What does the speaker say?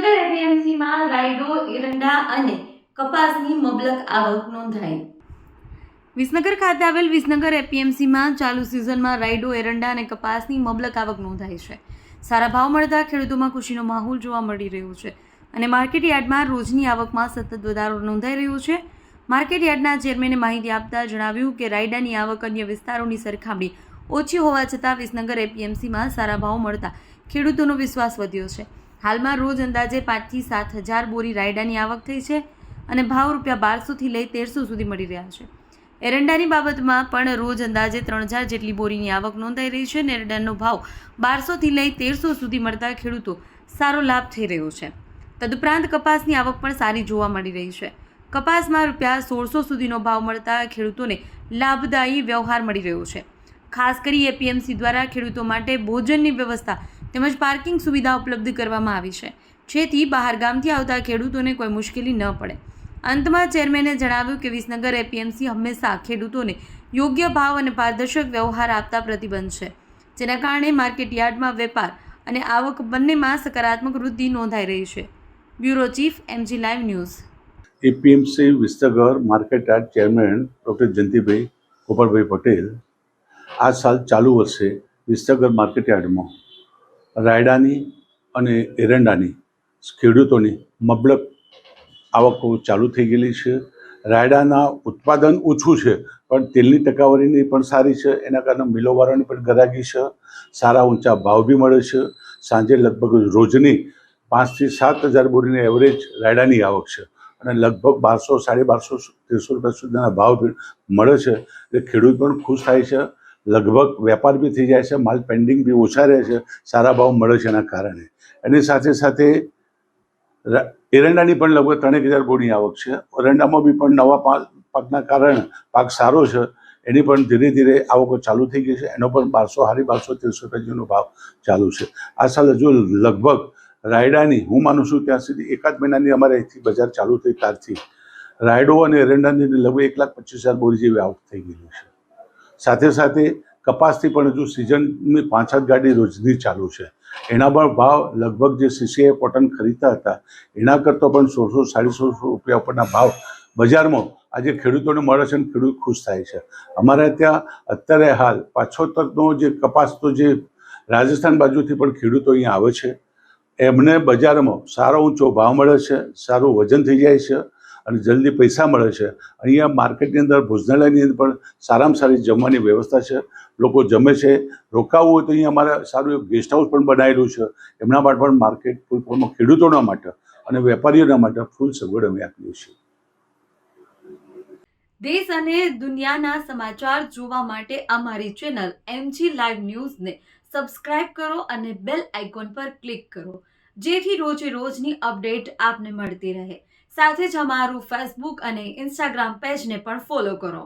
વિસનગર એપીએમસીમાં રાયડો, એરંડા અને કપાસની મબલક આવક નોંધાઈ. વિસનગર ખાતે આવેલ વિસનગર એપીએમસીમાં ચાલુ સિઝનમાં રાયડો, એરંડા અને કપાસની મબલક આવક નોંધાઈ છે. સારા ભાવ મળતા ખેડૂતોમાં ખુશીનો માહોલ જોવા મળી રહ્યો છે અને માર્કેટ યાર્ડમાં રોજની આવકમાં સતત વધારો નોંધાઈ રહ્યો છે. માર્કેટ યાર્ડના ચેરમેને માહિતી આપતા જણાવ્યું કે રાયડાની આવક અન્ય વિસ્તારોની સરખામણી ઓછી હોવા છતાં વિસનગર એપીએમસીમાં સારા ભાવ મળતા ખેડૂતોનો વિશ્વાસ વધ્યો છે. હાલમાં રોજ અંદાજે 5 થી 7 હજાર બોરી રાયડાની આવક થઈ છે અને ભાવ ₹1200 થી લઈ 1300 સુધી મળી રહ્યા છે. એરંડાની બાબતમાં પણ રોજ અંદાજે 3000 જેટલી બોરીની આવક નોંધાઈ રહી છે અને એરંડાનો ભાવ 1200 થી લઈ 1300 સુધી મળતા ખેડૂતો સારો લાભ થઈ રહ્યો છે. તદુપરાંત કપાસની આવક પણ સારી જોવા મળી રહી છે. કપાસમાં ₹1600 સુધીનો ભાવ મળતા ખેડૂતોને લાભદાયી વ્યવહાર મળી રહ્યો છે. ખાસ કરી એપીએમસી દ્વારા ખેડૂતો માટે ભોજનની વ્યવસ્થા તેમજ પાર્કિંગ સુવિધા ઉપલબ્ધ કરવામાં આવી છે, જેથી બહાર ગામથી આવતા ખેડૂતોને કોઈ મુશ્કેલી ન પડે. અંતમાં ચેરમેને જણાવ્યું કે વિસનગર એપીએમસી હંમેશા ખેડૂતોને યોગ્ય ભાવ અને પારદર્શક વ્યવહાર આપતા પ્રતિબદ્ધ છે, જેના કારણે માર્કેટ યાર્ડમાં વેપાર અને આવક બંનેમાં સકારાત્મક વૃદ્ધિ નોંધાઈ રહી છે. Bureau chief, MG live news. APMC Visnagar market yard chairman doctor Jayantibhai Gopalbhai Patel આ સાલ ચાલુ વર્ષે વિસનગર માર્કેટ યાર્ડમાં રાયડાની અને એરંડાની ખેડૂતોની મબલક આવકો ચાલુ થઈ ગયેલી છે. રાયડાના ઉત્પાદન ઓછું છે પણ તેલની ટકાવારીની પણ સારી છે, એના કારણે મિલોવાળાની પણ ગ્રાહકી છે. સારા ઊંચા ભાવ બી મળે છે. સાંજે લગભગ રોજની 5 થી 7 હજાર બોરીની એવરેજ રાયડાની આવક છે અને લગભગ 1200, 1250, 1300 રૂપિયા સુધીના ભાવ મળે છે. એટલે ખેડૂત પણ ખુશ થાય છે. લગભગ વેપાર બી થઈ જાય છે, માલ પેન્ડિંગ બી ઓછા રહે છે, સારા ભાવ મળે છે એના કારણે. એની સાથે સાથે એરંડાની પણ લગભગ 3000 બોરીની આવક છે. એરંડામાં બી પણ નવા પાકના કારણે પાક સારો છે, એની પણ ધીરે ધીરે આવકો ચાલુ થઈ ગઈ છે. એનો પણ 1200, 1250, 1300 રૂપિયા જેનો ભાવ ચાલુ છે. આ સાલ હજુ લગભગ રાયડાની હું માનું છું ત્યાં સુધી 1 મહિનાની અમારે અહીંથી બજાર ચાલુ થઈ ત્યારથી રાયડો અને એરંડાની લગભગ 1,25,000 બોરી જેવી આવક થઈ ગયેલી છે. સાથે સાથે કપાસથી પણ હજુ સિઝનની 5-7 ગાડી રોજની ચાલુ છે. એના પણ ભાવ લગભગ જે સીસીઆઈ કોટન ખરીદતા હતા એના કરતાં પણ 100-150 રૂપિયા ઉપરના ભાવ બજારમાં આજે ખેડૂતોને મળે છે અને ખેડૂત ખુશ થાય છે. અમારે ત્યાં અત્યારે હાલ 75નો જે કપાસનો જે રાજસ્થાન બાજુથી પણ ખેડૂતો અહીંયા આવે છે. એમને બજારમાં સારો ઊંચો ભાવ મળે છે, સારું વજન થઈ જાય છે અને જલ્દી પૈસા મળે છે. અહીંયા માર્કેટની અંદર ભોજનાલયની અંદર પણ સારામાં સારી જમવાની વ્યવસ્થા છે. લોકો જમે છે. રોકાવું હોય તો અહીંયા અમારે સારું એક ગેસ્ટ હાઉસ પણ બનાવેલું છે. એમના માટે પણ માર્કેટ ફૂલ ખેડૂતોના માટે અને વેપારીઓના માટે ફૂલ સગવડ અમે આપીએ છીએ. દેશ અને દુનિયાના સમાચાર જોવા માટે અમારી ચેનલ MG લાઈવ ન્યૂઝને સબસ્ક્રાઇબ કરો અને બેલ આઇકોન પર ક્લિક કરો, જેથી રોજે રોજની અપડેટ આપને મળતી રહે. સાથે જ અમારું ફેસબુક અને ઇન્સ્ટાગ્રામ પેજને પણ ફોલો કરો.